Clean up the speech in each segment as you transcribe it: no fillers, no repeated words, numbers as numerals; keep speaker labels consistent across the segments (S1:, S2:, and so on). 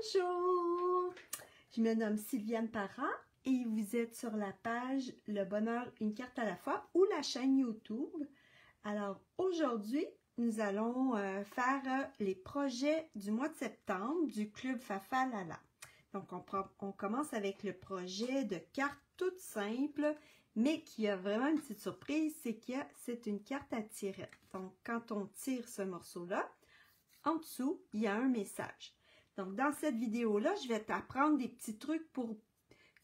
S1: Bonjour, je me nomme Sylviane Parent et vous êtes sur la page Le Bonheur, une carte à la fois ou la chaîne YouTube. Alors aujourd'hui, nous allons faire les projets du mois de septembre du Club Fafa Lala. Donc on commence avec le projet de cartes toute simple, mais qui a vraiment une petite surprise, c'est que c'est une carte à tirer. Donc quand on tire ce morceau-là, en dessous, il y a un message. Donc, dans cette vidéo-là, je vais t'apprendre des petits trucs pour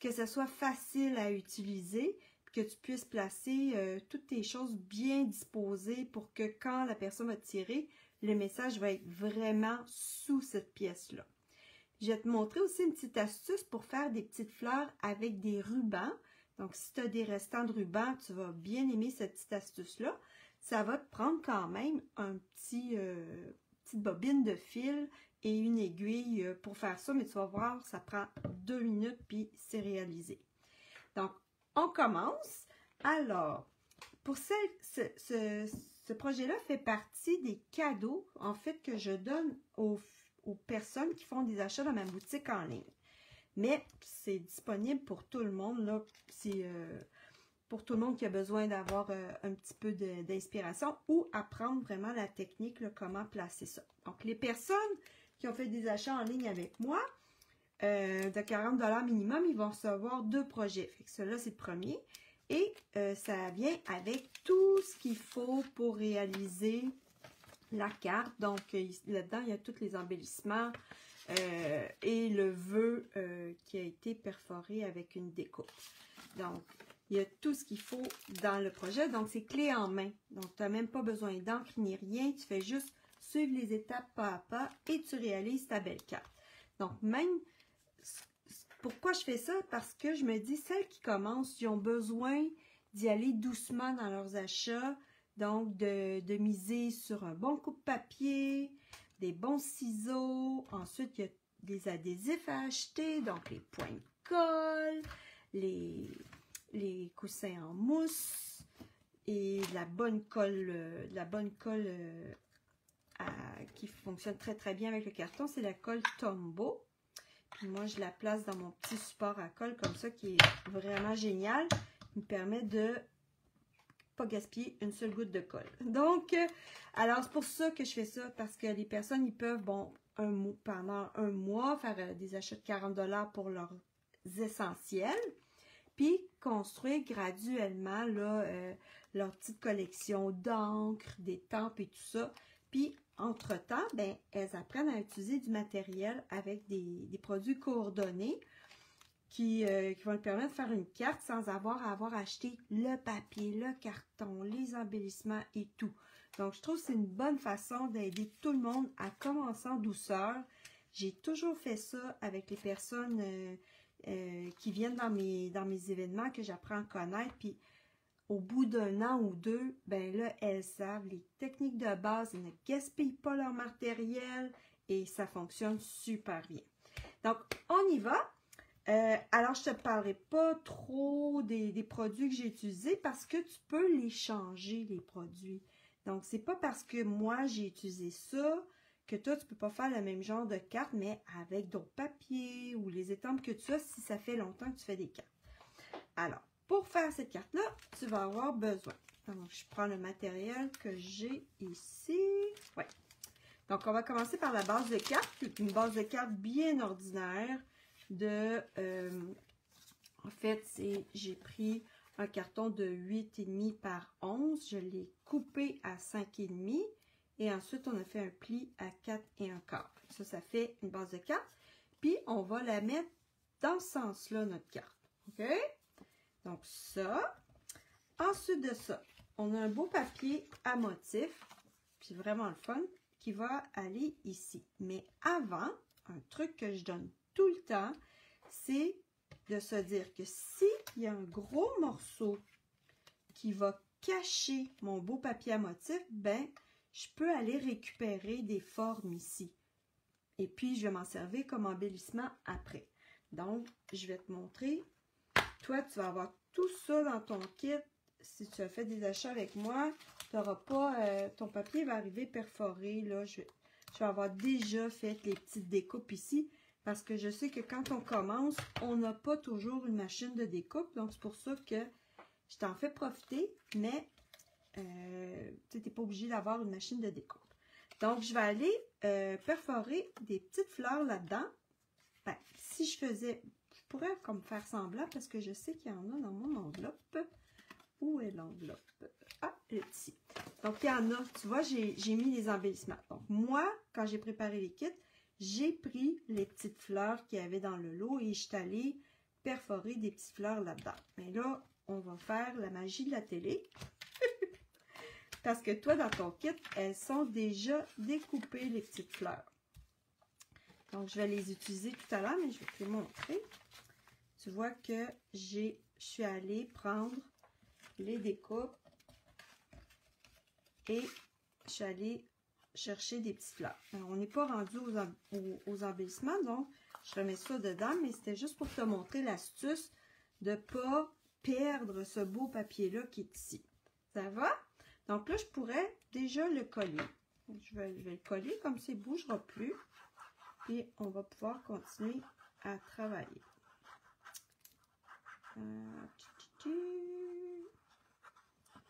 S1: que ce soit facile à utiliser, que tu puisses placer toutes tes choses bien disposées pour que quand la personne va tirer, le message va être vraiment sous cette pièce-là. Je vais te montrer aussi une petite astuce pour faire des petites fleurs avec des rubans. Donc, si tu as des restants de rubans, tu vas bien aimer cette petite astuce-là. Ça va te prendre quand même un petite bobine de fil et une aiguille pour faire ça, mais tu vas voir, ça prend 2 minutes puis c'est réalisé. Donc, on commence. Alors, pour ce projet-là fait partie des cadeaux, en fait, que je donne aux personnes qui font des achats dans ma boutique en ligne. Mais c'est disponible pour tout le monde, là. C'est pour tout le monde qui a besoin d'avoir un petit peu d'inspiration ou apprendre vraiment la technique, là, comment placer ça. Donc, les personnes qui ont fait des achats en ligne avec moi, de 40 $ minimum, ils vont recevoir 2 projets. Fait que celui-là, c'est le premier. Et ça vient avec tout ce qu'il faut pour réaliser la carte. Donc, là-dedans, il y a tous les embellissements et le vœu qui a été perforé avec une découpe. Donc, il y a tout ce qu'il faut dans le projet. Donc, c'est clé en main. Donc, tu n'as même pas besoin d'encre ni rien. Tu fais juste suivre les étapes pas à pas et tu réalises ta belle carte. Donc, même, pourquoi je fais ça? Parce que je me dis, celles qui commencent, ils ont besoin d'y aller doucement dans leurs achats. Donc, de miser sur un bon coupe-papier, des bons ciseaux. Ensuite, il y a des adhésifs à acheter. Donc, les points de colle, les coussins en mousse et la bonne colle, qui fonctionne très très bien avec le carton, c'est la colle Tombow. Puis moi, je la place dans mon petit support à colle comme ça qui est vraiment génial. Il me permet de pas gaspiller une seule goutte de colle. Donc, alors c'est pour ça que je fais ça, parce que les personnes, ils peuvent, bon, pendant un mois, faire des achats de 40 $ pour leurs essentiels, puis construire graduellement là, leur petite collection d'encre, d'étampes et tout ça. Puis, entre-temps, ben, elles apprennent à utiliser du matériel avec des produits coordonnés qui vont leur permettre de faire une carte sans avoir à acheté le papier, le carton, les embellissements et tout. Donc, je trouve que c'est une bonne façon d'aider tout le monde à commencer en douceur. J'ai toujours fait ça avec les personnes qui viennent dans mes événements que j'apprends à connaître. Puis, au bout d'un an ou deux, ben là, elles savent les techniques de base, elles ne gaspillent pas leur matériel et ça fonctionne super bien. Donc, on y va. Alors, je ne te parlerai pas trop des produits que j'ai utilisés parce que tu peux les changer, les produits. Donc, c'est pas parce que moi, j'ai utilisé ça que toi, tu ne peux pas faire le même genre de carte, mais avec d'autres papiers ou les étampes que tu as si ça fait longtemps que tu fais des cartes. Alors, pour faire cette carte-là, tu vas avoir besoin. Donc, je prends le matériel que j'ai ici. Ouais. Donc, on va commencer par la base de carte. Une base de carte bien ordinaire. En fait, j'ai pris un carton de 8,5 par 11. Je l'ai coupé à 5,5. Et ensuite, on a fait un pli à 4,25. Ça fait une base de carte. Puis, on va la mettre dans ce sens-là, notre carte. OK? Donc, ça. Ensuite de ça, on a un beau papier à motif. Puis, vraiment le fun, qui va aller ici. Mais avant, un truc que je donne tout le temps, c'est de se dire que s'il y a un gros morceau qui va cacher mon beau papier à motif, ben, je peux aller récupérer des formes ici. Et puis, je vais m'en servir comme embellissement après. Donc, je vais te montrer. Toi, tu vas avoir tout ça dans ton kit. Si tu as fait des achats avec moi, tu n'auras pas, ton papier va arriver perforé. Là, je vais avoir déjà fait les petites découpes ici parce que je sais que quand on commence, on n'a pas toujours une machine de découpe. Donc, c'est pour ça que je t'en fais profiter, mais tu n'es pas obligé d'avoir une machine de découpe. Donc, je vais aller perforer des petites fleurs là-dedans. Ben, si je faisais, je pourrais comme faire semblant parce que je sais qu'il y en a dans mon enveloppe. Où est l'enveloppe? Ah, elle est ici. Donc, il y en a, tu vois, j'ai mis les embellissements. Donc, moi, quand j'ai préparé les kits, j'ai pris les petites fleurs qu'il y avait dans le lot et je suis allée perforer des petites fleurs là-dedans. Mais là, on va faire la magie de la télé. Parce que toi, dans ton kit, elles sont déjà découpées, les petites fleurs. Donc, je vais les utiliser tout à l'heure, mais je vais te les montrer. Tu vois que je suis allée prendre les découpes et je suis allée chercher des petites fleurs. Alors, on n'est pas rendu aux embellissements, donc je remets ça dedans, mais c'était juste pour te montrer l'astuce de ne pas perdre ce beau papier-là qui est ici. Ça va? Donc là, je pourrais déjà le coller. Je vais le coller comme ça, il ne bougera plus. Et on va pouvoir continuer à travailler.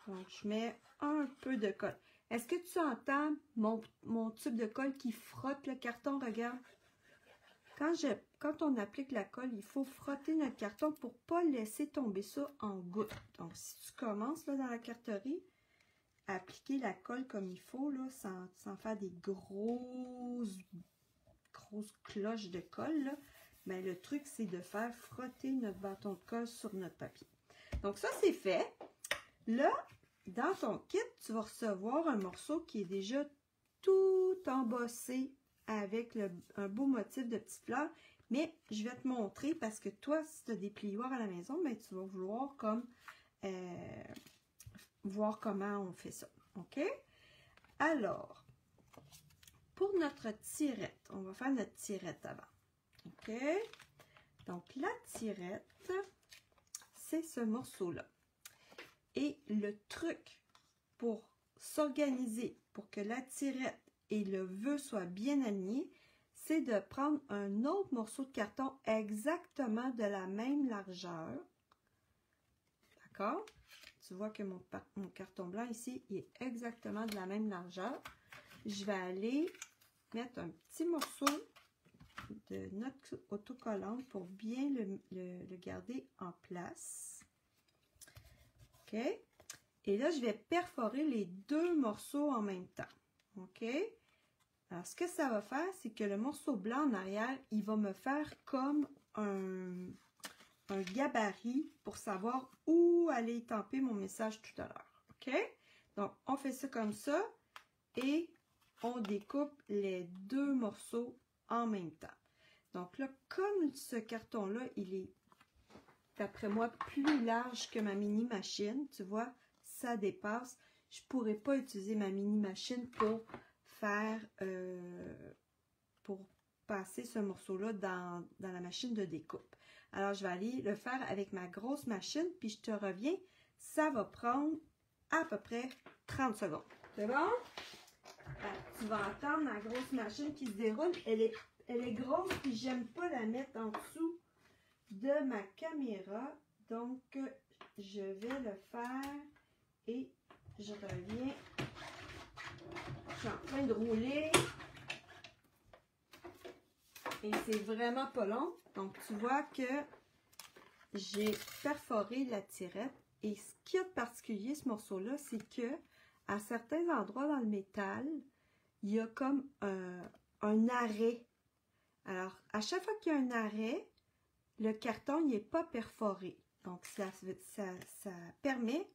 S1: Donc, je mets un peu de colle. Est-ce que tu entends mon tube de colle qui frotte le carton? Regarde. Quand on applique la colle, il faut frotter notre carton pour ne pas laisser tomber ça en gouttes. Donc, si tu commences là, dans la carterie, à appliquer la colle comme il faut, là, sans faire des grosses cloches de colle, là, mais le truc, c'est de faire frotter notre bâton de colle sur notre papier. Donc, ça, c'est fait. Là, dans ton kit, tu vas recevoir un morceau qui est déjà tout embossé avec un beau motif de petites fleurs. Mais je vais te montrer parce que toi, si tu as des plioirs à la maison, ben, tu vas vouloir comme voir comment on fait ça. OK? Alors, pour notre tirette, on va faire notre tirette avant. OK? Donc, la tirette, c'est ce morceau-là. Et le truc pour s'organiser, pour que la tirette et le vœu soient bien alignés, c'est de prendre un autre morceau de carton exactement de la même largeur. D'accord? Tu vois que mon carton blanc ici, il est exactement de la même largeur. Je vais aller mettre un petit morceau de notre autocollante pour bien le garder en place. OK? Et là, je vais perforer les deux morceaux en même temps. OK? Alors, ce que ça va faire, c'est que le morceau blanc en arrière, il va me faire comme un gabarit pour savoir où aller tamper mon message tout à l'heure. OK? Donc, on fait ça comme ça et on découpe les deux morceaux en même temps. Donc là, comme ce carton-là, il est, d'après moi, plus large que ma mini-machine, tu vois, ça dépasse. Je ne pourrais pas utiliser ma mini-machine pour faire, pour passer ce morceau-là dans la machine de découpe. Alors, je vais aller le faire avec ma grosse machine, puis je te reviens. Ça va prendre à peu près 30 secondes. C'est bon? Alors, tu vas entendre ma grosse machine qui se déroule. Elle est grosse, puis j'aime pas la mettre en dessous de ma caméra. Donc, je vais le faire et je reviens. Je suis en train de rouler. Et c'est vraiment pas long. Donc, tu vois que j'ai perforé la tirette. Et ce qu'il y a de particulier, ce morceau-là, c'est que à certains endroits dans le métal, il y a comme un arrêt. Alors, à chaque fois qu'il y a un arrêt, le carton n'est pas perforé. Donc, ça permet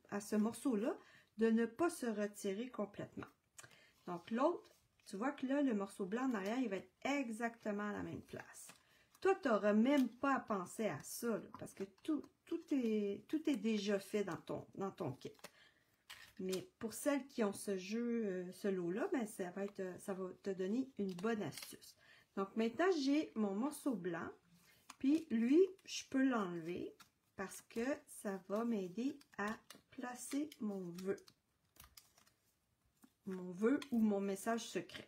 S1: à ce morceau-là de ne pas se retirer complètement. Donc, l'autre, tu vois que là, le morceau blanc en arrière, il va être exactement à la même place. Toi, tu n'auras même pas à penser à ça, là, parce que tout est déjà fait dans ton kit. Mais pour celles qui ont ce lot-là, ben, ça va te donner une bonne astuce. Donc, maintenant, j'ai mon morceau blanc. Puis, lui, je peux l'enlever parce que ça va m'aider à placer mon vœu ou mon message secret.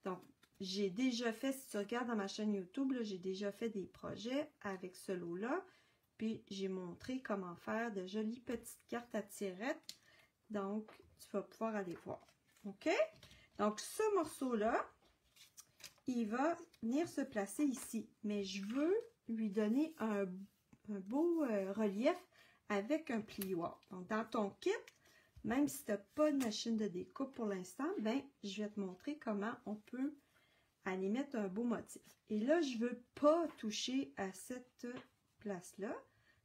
S1: Donc, j'ai déjà fait, si tu regardes dans ma chaîne YouTube, j'ai déjà fait des projets avec ce lot-là. Puis, j'ai montré comment faire de jolies petites cartes à tirettes. Donc, tu vas pouvoir aller voir. OK? Donc, ce morceau-là, il va venir se placer ici. Mais je veux lui donner un beau relief avec un plioir. Donc, dans ton kit, même si tu n'as pas de machine de découpe pour l'instant, ben, je vais te montrer comment on peut aller mettre un beau motif. Et là, je ne veux pas toucher à cette place-là.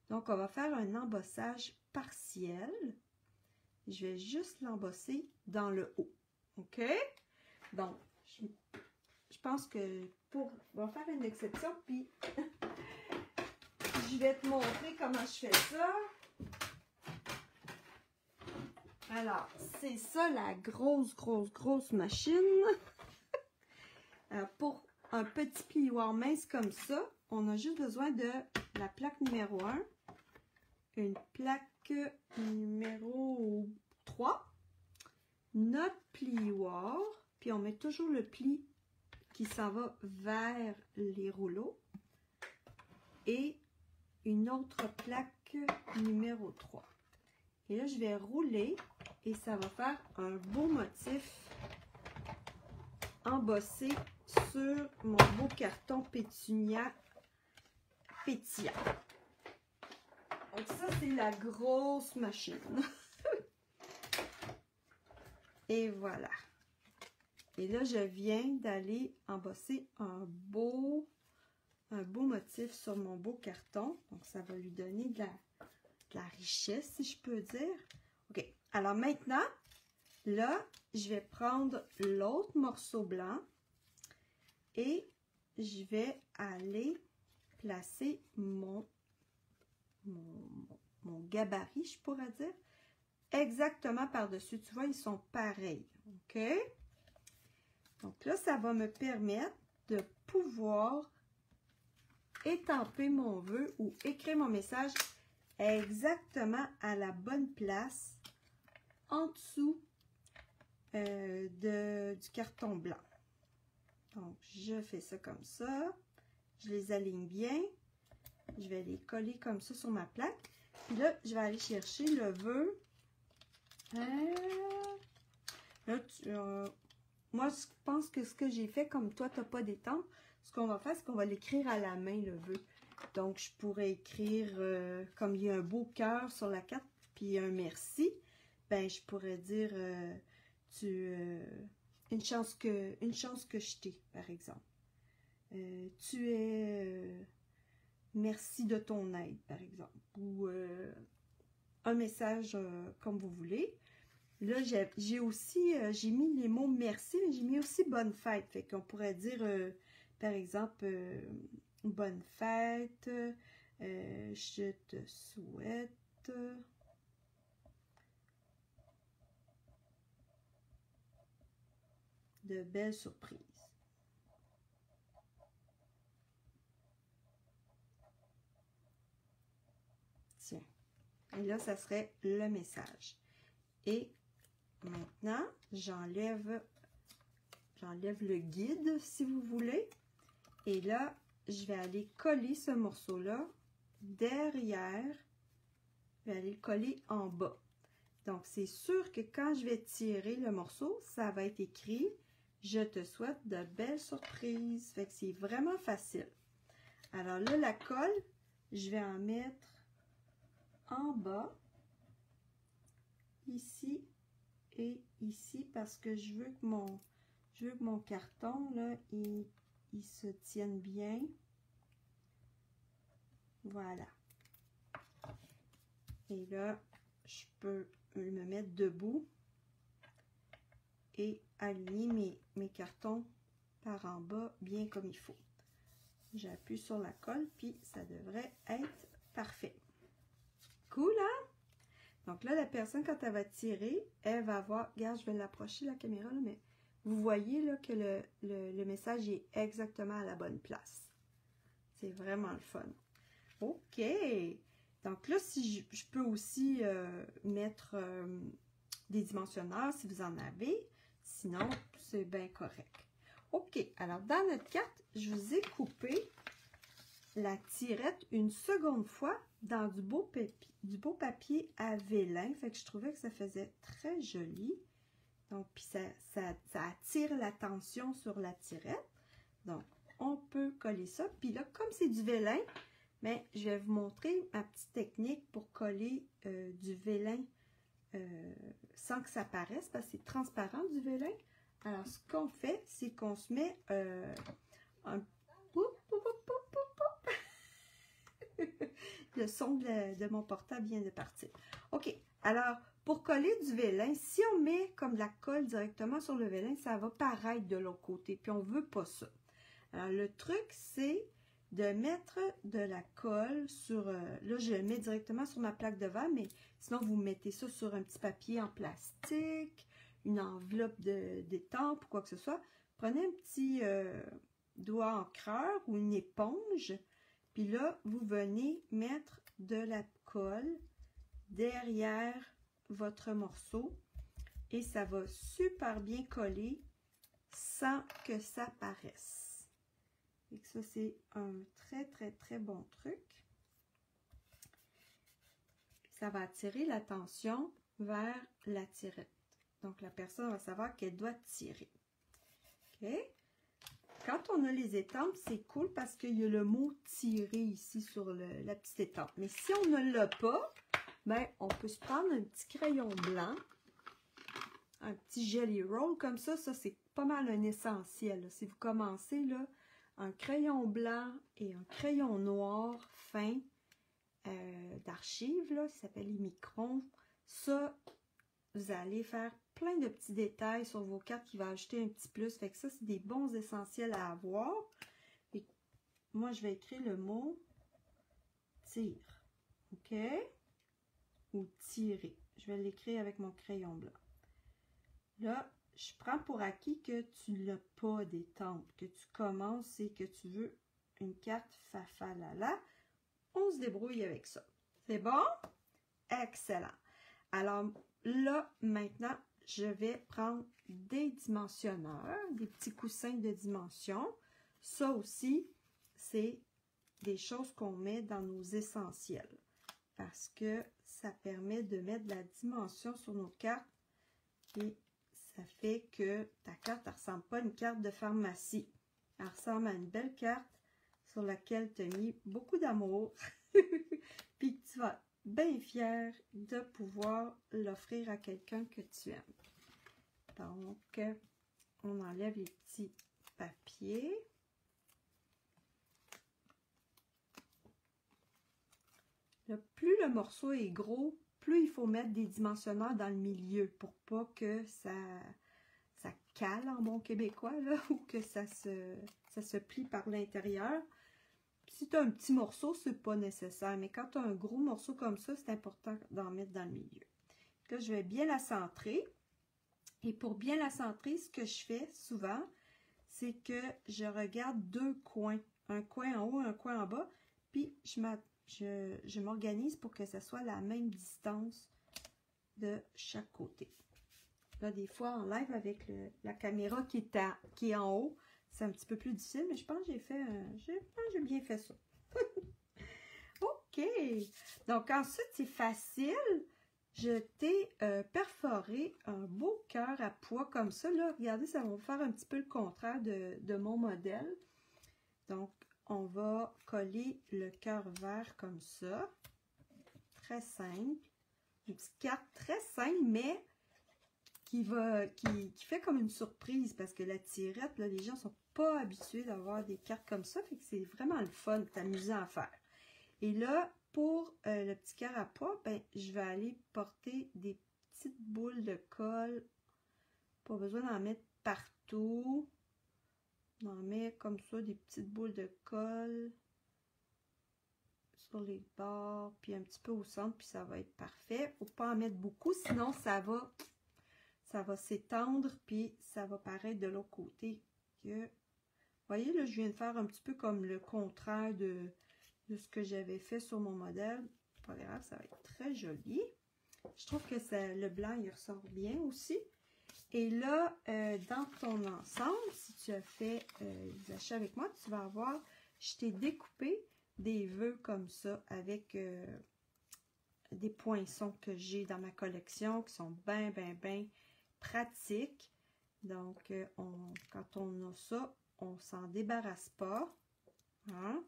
S1: Donc, on va faire un embossage partiel. Je vais juste l'embosser dans le haut. OK? Donc, je pense que on va faire une exception, puis je vais te montrer comment je fais ça. Alors, c'est ça la grosse machine. Pour un petit plioir mince comme ça, on a juste besoin de la plaque numéro 1, une plaque numéro 3, notre plioir, puis on met toujours le pli qui s'en va vers les rouleaux, et une autre plaque numéro 3. Et là, je vais rouler et ça va faire un beau motif embossé sur mon beau carton pétunia pétillant. Donc ça, c'est la grosse machine. Et voilà. Et là, je viens d'aller embosser un beau motif sur mon beau carton. Donc, ça va lui donner de la richesse, si je peux dire. OK. Alors maintenant, là, je vais prendre l'autre morceau blanc et je vais aller placer mon gabarit, je pourrais dire, exactement par-dessus. Tu vois, ils sont pareils. OK? Donc là, ça va me permettre de pouvoir étamper mon vœu ou écrire mon message exactement à la bonne place en dessous du carton blanc. Donc, je fais ça comme ça. Je les aligne bien. Je vais les coller comme ça sur ma plaque. Puis là, je vais aller chercher le vœu. Moi, je pense que ce que j'ai fait, comme toi, tu n'as pas d'étampe, ce qu'on va faire, c'est qu'on va l'écrire à la main, le vœu. Donc, je pourrais écrire, comme il y a un beau cœur sur la carte, puis un merci, ben je pourrais dire, une chance que je t'ai, par exemple. Tu es, merci de ton aide, par exemple. Ou un message comme vous voulez. Là, j'ai aussi, j'ai mis les mots merci, mais j'ai mis aussi bonne fête. Fait qu'on pourrait dire, par exemple, bonne fête, je te souhaite de belles surprises. Tiens. Et là, ça serait le message. Et maintenant, j'enlève le guide, si vous voulez. Et là, je vais aller coller ce morceau-là derrière. Je vais aller le coller en bas. Donc, c'est sûr que quand je vais tirer le morceau, ça va être écrit « Je te souhaite de belles surprises ». Fait que c'est vraiment facile. Alors là, la colle, je vais en mettre en bas, ici et ici, parce que je veux que mon carton, là, il se tienne bien. Voilà. Et là, je peux me mettre debout et aligner mes cartons par en bas bien comme il faut. J'appuie sur la colle, puis ça devrait être parfait. Cool, hein? Donc là, la personne, quand elle va tirer, elle va voir, regarde, je vais l'approcher la caméra, là, mais vous voyez là, que le message est exactement à la bonne place. C'est vraiment le fun. OK! Donc là, si je peux aussi mettre des dimensionneurs si vous en avez. Sinon, c'est bien correct. OK, alors dans notre carte, je vous ai coupé la tirette une seconde fois dans du beau papier à vélin. Fait que je trouvais que ça faisait très joli. Donc, puis ça attire l'attention sur la tirette. Donc, on peut coller ça. Puis là, comme c'est du vélin, mais je vais vous montrer ma petite technique pour coller du vélin sans que ça paraisse, parce que c'est transparent du vélin. Alors, ce qu'on fait, c'est qu'on se met un... Le son de mon portable vient de partir. OK, alors, pour coller du vélin, si on met comme de la colle directement sur le vélin, ça va paraître de l'autre côté, puis on ne veut pas ça. Alors, le truc, c'est de mettre de la colle sur... là, je le mets directement sur ma plaque de verre, mais sinon, vous mettez ça sur un petit papier en plastique, une enveloppe d'étampe ou quoi que ce soit. Prenez un petit doigt encreur ou une éponge, puis là, vous venez mettre de la colle derrière votre morceau et ça va super bien coller sans que ça paraisse. Et que ça, c'est un très bon truc. Ça va attirer l'attention vers la tirette. Donc, la personne va savoir qu'elle doit tirer. OK? Quand on a les étampes, c'est cool parce qu'il y a le mot « tirer » ici sur la petite étampe. Mais si on ne l'a pas, ben, on peut se prendre un petit crayon blanc, un petit Jelly Roll comme ça. Ça, c'est pas mal un essentiel. Là. Si vous commencez, là, un crayon blanc et un crayon noir fin d'archives, là, ça s'appelle les microns. Ça, vous allez faire plein de petits détails sur vos cartes qui va ajouter un petit plus. Fait que ça, c'est des bons essentiels à avoir. Et moi, je vais écrire le mot tire. OK? Ou tirer. Je vais l'écrire avec mon crayon blanc. Là, je prends pour acquis que tu n'as pas d'étampe, que tu commences et que tu veux une carte fafalala. On se débrouille avec ça. C'est bon? Excellent. Alors là, maintenant, je vais prendre des dimensionneurs, des petits coussins de dimension. Ça aussi, c'est des choses qu'on met dans nos essentiels parce que ça permet de mettre de la dimension sur nos cartes et ça fait que ta carte ne ressemble pas à une carte de pharmacie. Elle ressemble à une belle carte sur laquelle tu as mis beaucoup d'amour puis que tu vas être bien fier de pouvoir l'offrir à quelqu'un que tu aimes. Donc, on enlève les petits papiers. Là, plus le morceau est gros, plus il faut mettre des dimensionneurs dans le milieu pour pas que ça cale en bon québécois, là, ou que ça se plie par l'intérieur. Si tu as un petit morceau, c'est pas nécessaire, mais quand tu as un gros morceau comme ça, c'est important d'en mettre dans le milieu. Là, je vais bien la centrer. Et pour bien la centrer, ce que je fais souvent, c'est que je regarde deux coins. Un coin en haut, un coin en bas, puis je m'organise pour que ça soit la même distance de chaque côté. Là, des fois, en live avec la caméra qui est en haut, c'est un petit peu plus difficile, mais je pense que j'ai bien fait ça. OK. Donc, ensuite, c'est facile. Je t'ai perforé un beau cœur à pois comme ça. Là, regardez, ça va faire un petit peu le contraire de mon modèle. Donc, on va coller le cœur vert comme ça. Très simple. Une petite carte très simple, mais qui fait comme une surprise parce que la tirette, là, les gens ne sont pas habitués d'avoir des cartes comme ça. Fait que c'est vraiment le fun, c'est amusant à faire. Et là, pour le petit cœur à pois, ben, je vais aller porter des petites boules de colle. Pas besoin d'en mettre partout. On en met comme ça des petites boules de colle sur les bords, puis un petit peu au centre, puis ça va être parfait. Faut pas en mettre beaucoup, sinon ça va s'étendre, puis ça va paraître de l'autre côté. Vous voyez, là, je viens de faire un petit peu comme le contraire de ce que j'avais fait sur mon modèle. Pas grave, ça va être très joli. Je trouve que le blanc, il ressort bien aussi. Et là, dans ton ensemble, si tu as fait des achats avec moi, tu vas avoir, je t'ai découpé des vœux comme ça avec des poinçons que j'ai dans ma collection qui sont bien pratiques. Donc, quand on a ça, on s'en débarrasse pas. Hein?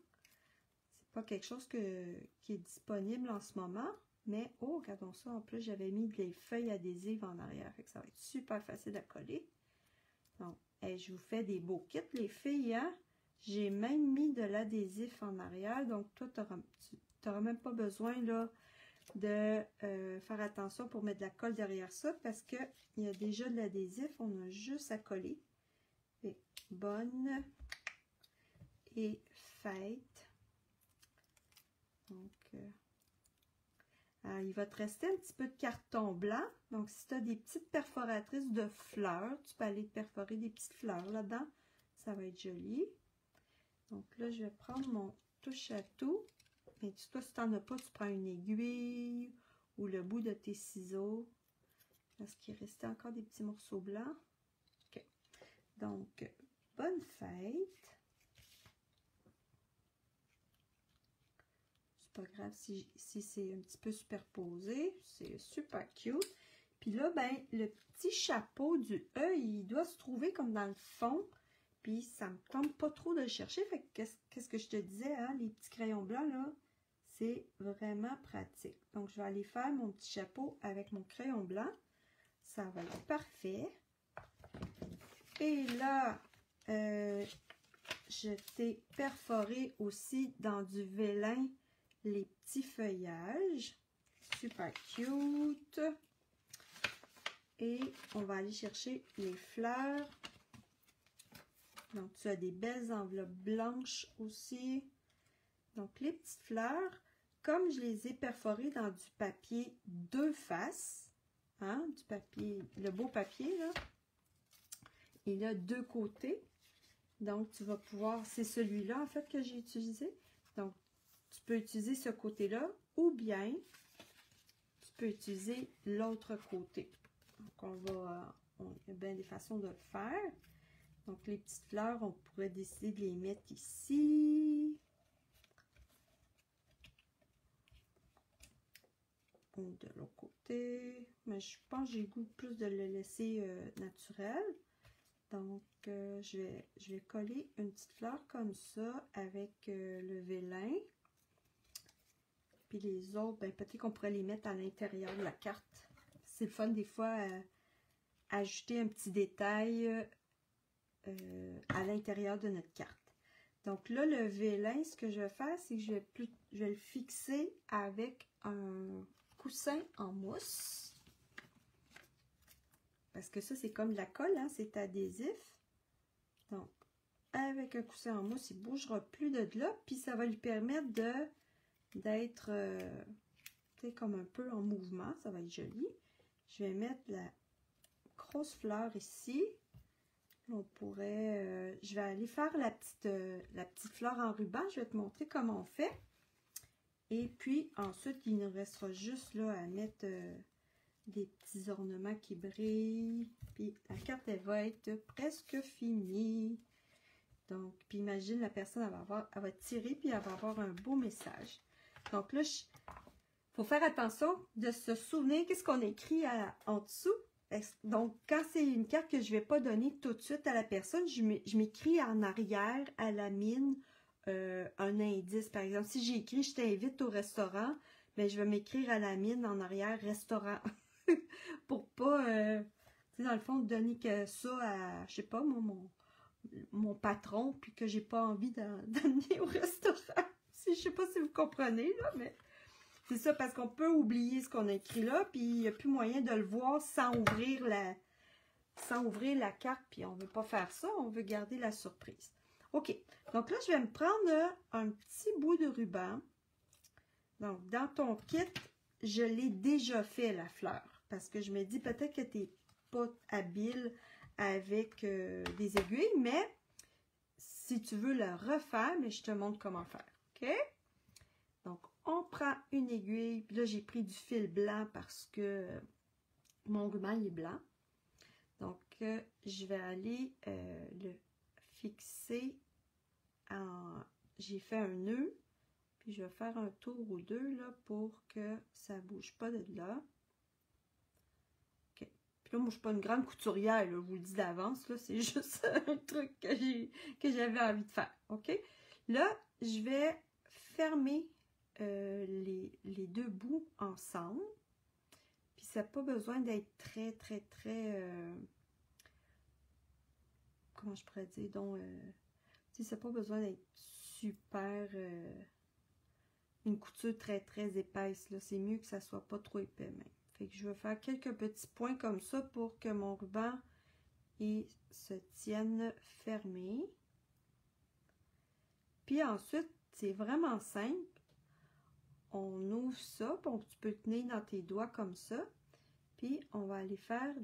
S1: C'est pas quelque chose qui est disponible en ce moment. Mais, oh, regardons ça. En plus, j'avais mis des feuilles adhésives en arrière. Fait que ça va être super facile à coller. Donc, je vous fais des beaux kits, les filles. Hein? J'ai même mis de l'adhésif en arrière. Donc, toi, tu n'auras même pas besoin là, de faire attention pour mettre de la colle derrière ça. Parce qu'il y a déjà de l'adhésif. On a juste à coller. Et bonne et fête. Donc, alors, il va te rester un petit peu de carton blanc. Donc, si tu as des petites perforatrices de fleurs, tu peux aller perforer des petites fleurs là-dedans. Ça va être joli. Donc là, je vais prendre mon touche à tout. Et toi, si tu n'en as pas, tu prends une aiguille ou le bout de tes ciseaux. Parce qu'il restait encore des petits morceaux blancs. OK. Donc, bonne fête. Pas grave si c'est un petit peu superposé, c'est super cute. Puis là, ben, le petit chapeau du E, il doit se trouver comme dans le fond. Puis ça me tente pas trop de le chercher. Fait que qu'est-ce que je te disais, hein? Les petits crayons blancs, là, c'est vraiment pratique. Donc, je vais aller faire mon petit chapeau avec mon crayon blanc. Ça va être parfait. Et là, je t'ai perforé aussi dans du vélin les petits feuillages, super cute. Et on va aller chercher les fleurs. Donc, tu as des belles enveloppes blanches aussi. Donc, les petites fleurs, comme je les ai perforées dans du papier deux faces, hein, du papier, le beau papier, là, il a deux côtés. Donc, tu vas pouvoir, c'est celui-là, en fait, que j'ai utilisé. Donc, tu peux utiliser ce côté-là ou bien tu peux utiliser l'autre côté. Donc, il y a bien des façons de le faire. Donc, les petites fleurs, on pourrait décider de les mettre ici. Ou de l'autre côté. Mais je pense que j'ai le goût plus de le laisser naturel. Donc, je vais coller une petite fleur comme ça avec le vélin. Puis les autres, ben, peut-être qu'on pourrait les mettre à l'intérieur de la carte. C'est le fun des fois ajouter un petit détail à l'intérieur de notre carte. Donc là, le vélin, ce que je vais faire, c'est que je vais le fixer avec un coussin en mousse. Parce que ça, c'est comme de la colle, hein, c'est adhésif. Donc, avec un coussin en mousse, il ne bougera plus de là. Puis ça va lui permettre d'être comme un peu en mouvement. Ça va être joli. Je vais mettre la grosse fleur ici. On pourrait... je vais aller faire la petite fleur en ruban. Je vais te montrer comment on fait. Et puis, ensuite, il nous restera juste là à mettre des petits ornements qui brillent. Puis, la carte, elle va être presque finie. Donc, puis imagine, la personne, elle va tirer, puis elle va avoir un beau message. Donc là, il faut faire attention de se souvenir qu'est-ce qu'on écrit en dessous. Donc, quand c'est une carte que je ne vais pas donner tout de suite à la personne, je m'écris en arrière à la mine un indice. Par exemple, si j'ai écrit « Je t'invite au restaurant », ben, je vais m'écrire à la mine en arrière « Restaurant ». Pour pas, dans le fond, donner que ça à, je sais pas, mon patron, puis que j'ai pas envie d'amener au restaurant. Je sais pas si vous comprenez, là, mais c'est ça, parce qu'on peut oublier ce qu'on a écrit là, puis il n'y a plus moyen de le voir sans ouvrir la carte, puis on veut pas faire ça, on veut garder la surprise. OK, donc là, je vais me prendre un petit bout de ruban. Donc, dans ton kit, je l'ai déjà fait, la fleur, parce que je me dis peut-être que tu n'es pas habile avec des aiguilles, mais si tu veux le refaire, mais je te montre comment faire, OK? Donc, on prend une aiguille, puis là, j'ai pris du fil blanc parce que mon ruban, il est blanc. Donc, je vais aller fixer j'ai fait un nœud, puis je vais faire un tour ou deux là pour que ça bouge pas de là. OK. Puis là, moi, je suis pas une grande couturière, là, je vous le dis d'avance, là, c'est juste un truc que j'avais envie de faire. OK? Là, je vais fermer les deux bouts ensemble. Puis ça n'a pas besoin d'être très, comment je pourrais dire, donc, ça n'a pas besoin d'être super, une couture très épaisse, là. C'est mieux que ça soit pas trop épais même. Fait que je vais faire quelques petits points comme ça pour que mon ruban il se tienne fermé. Puis ensuite, c'est vraiment simple. On ouvre ça, donc tu peux le tenir dans tes doigts comme ça. Puis on va aller faire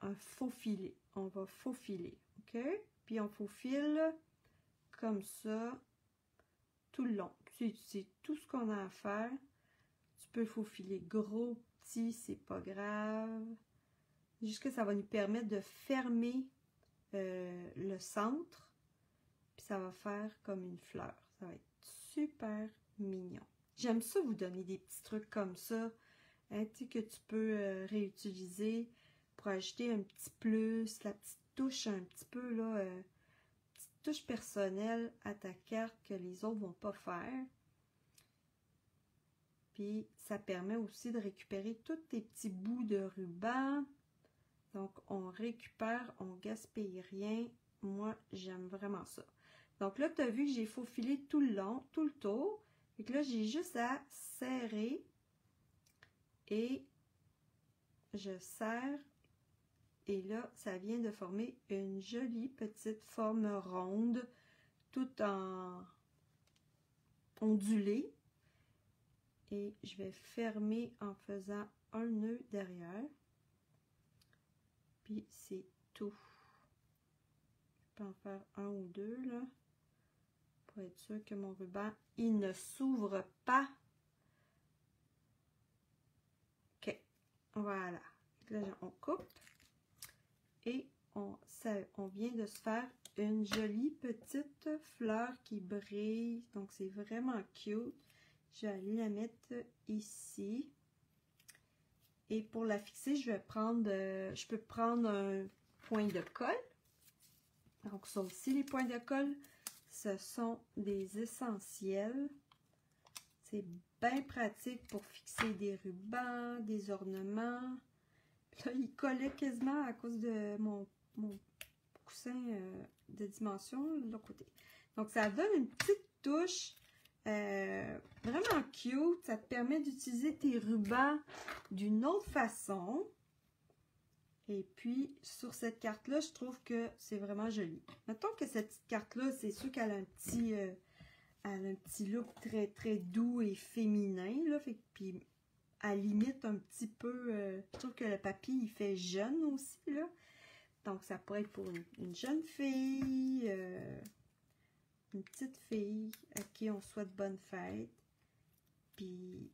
S1: un faux filet. On va faufiler, OK? Puis on faufile comme ça tout le long. C'est tout ce qu'on a à faire. Tu peux faufiler gros, petit, c'est pas grave. Juste que ça va nous permettre de fermer le centre. Puis ça va faire comme une fleur. Ça va être super mignon. J'aime ça vous donner des petits trucs comme ça, hein, tu sais, que tu peux réutiliser pour ajouter un petit plus, la petite touche un petit peu, là, petite touche personnelle à ta carte que les autres vont pas faire. Puis ça permet aussi de récupérer tous tes petits bouts de ruban. Donc on récupère, on gaspille rien. Moi, j'aime vraiment ça. Donc là, tu as vu que j'ai faufilé tout le long, tout le tour. Et que là, j'ai juste à serrer et je serre. Et là, ça vient de former une jolie petite forme ronde, tout en ondulée. Et je vais fermer en faisant un nœud derrière. Puis c'est tout. Je peux en faire un ou deux là. Pour être sûr que mon ruban, il ne s'ouvre pas. OK. Voilà. Là, on coupe. Et on vient de se faire une jolie petite fleur qui brille. Donc, c'est vraiment cute. Je vais aller la mettre ici. Et pour la fixer, je peux prendre un point de colle. Donc, ça aussi, les points de colle, ce sont des essentiels. C'est bien pratique pour fixer des rubans, des ornements. Là, il collait quasiment à cause de mon coussin de dimension de l'autre côté. Donc, ça donne une petite touche vraiment cute. Ça te permet d'utiliser tes rubans d'une autre façon. Et puis, sur cette carte-là, je trouve que c'est vraiment joli. Mettons que cette petite carte-là, c'est sûr qu'elle a un petit look très doux et féminin. Là, fait, puis, elle limite un petit peu, je trouve que le papier, il fait jeune aussi, là. Donc, ça pourrait être pour une jeune fille, une petite fille à qui on souhaite bonne fête. Puis,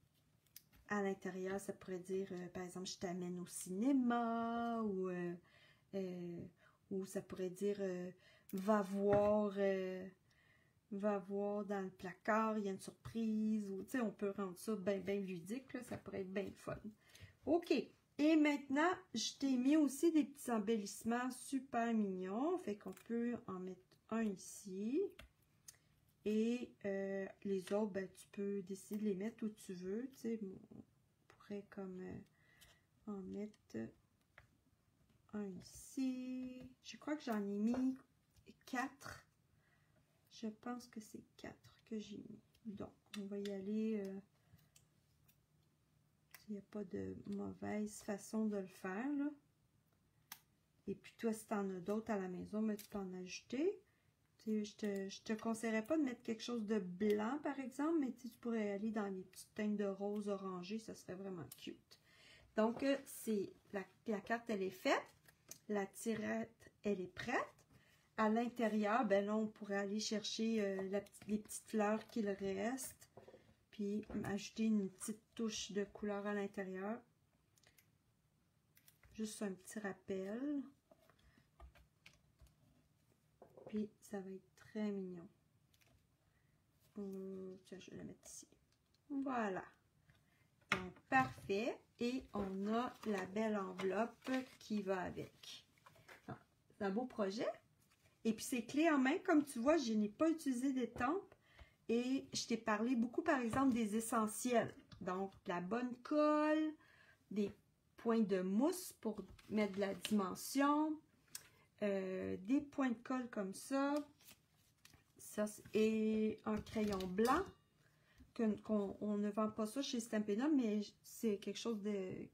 S1: à l'intérieur, ça pourrait dire, par exemple, je t'amène au cinéma, ou ça pourrait dire, va voir dans le placard, il y a une surprise, ou tu sais, on peut rendre ça bien ludique, là, ça pourrait être bien fun. OK. Et maintenant, je t'ai mis aussi des petits embellissements super mignons. Fait qu'on peut en mettre un ici. Et les autres, ben, tu peux décider de les mettre où tu veux. Tu sais, on pourrait comme en mettre un ici. Je crois que j'en ai mis 4. Je pense que c'est 4 que j'ai mis. Donc, on va y aller. Il n'y a pas de mauvaise façon de le faire, là. Et puis toi, si tu en as d'autres à la maison, mais tu peux en ajouter. Je te conseillerais pas de mettre quelque chose de blanc, par exemple, mais tu pourrais aller dans les petites teintes de rose orangé, ça serait vraiment cute. Donc, la carte, elle est faite. La tirette, elle est prête. À l'intérieur, ben là, on pourrait aller chercher les petites fleurs qu'il reste. Puis ajouter une petite touche de couleur à l'intérieur. Juste un petit rappel. Puis, ça va être très mignon. Tiens, je vais la mettre ici. Voilà. Donc, parfait. Et on a la belle enveloppe qui va avec. C'est un beau projet. Et puis, c'est clé en main. Comme tu vois, je n'ai pas utilisé d'étampe. Et je t'ai parlé beaucoup, par exemple, des essentiels. Donc, la bonne colle, des points de mousse pour mettre de la dimension, des points de colle comme ça. Ça, et un crayon blanc. On ne vend pas ça chez Stampin' Up, mais c'est quelque chose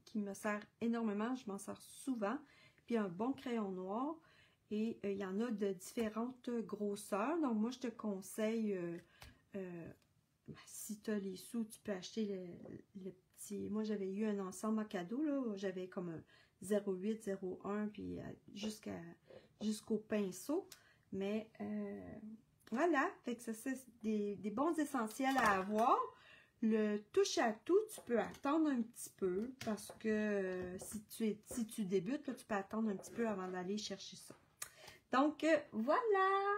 S1: qui me sert énormément. Je m'en sers souvent. Puis un bon crayon noir. Et il y en a de différentes grosseurs. Donc, moi, je te conseille, si tu as les sous, tu peux acheter le petit... Moi, j'avais eu un ensemble à cadeau, là. J'avais comme un 0,8, 0,1, puis jusqu'au pinceau. Mais... voilà, fait que ça c'est des bons essentiels à avoir. Le touche à tout, tu peux attendre un petit peu parce que si tu débutes, là, tu peux attendre un petit peu avant d'aller chercher ça. Donc, voilà,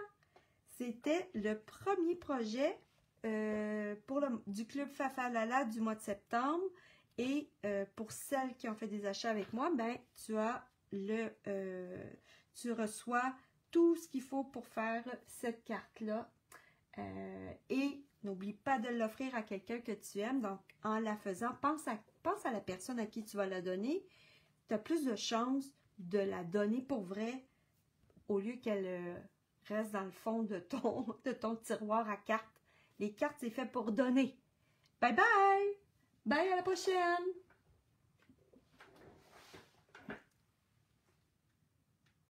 S1: c'était le premier projet du Club Fafalala du mois de septembre. Et pour celles qui ont fait des achats avec moi, ben, tu reçois tout ce qu'il faut pour faire cette carte-là. Et n'oublie pas de l'offrir à quelqu'un que tu aimes. Donc, en la faisant, pense à la personne à qui tu vas la donner. Tu as plus de chances de la donner pour vrai au lieu qu'elle reste dans le fond de ton tiroir à cartes. Les cartes, c'est fait pour donner. Bye bye! Bye, à la prochaine!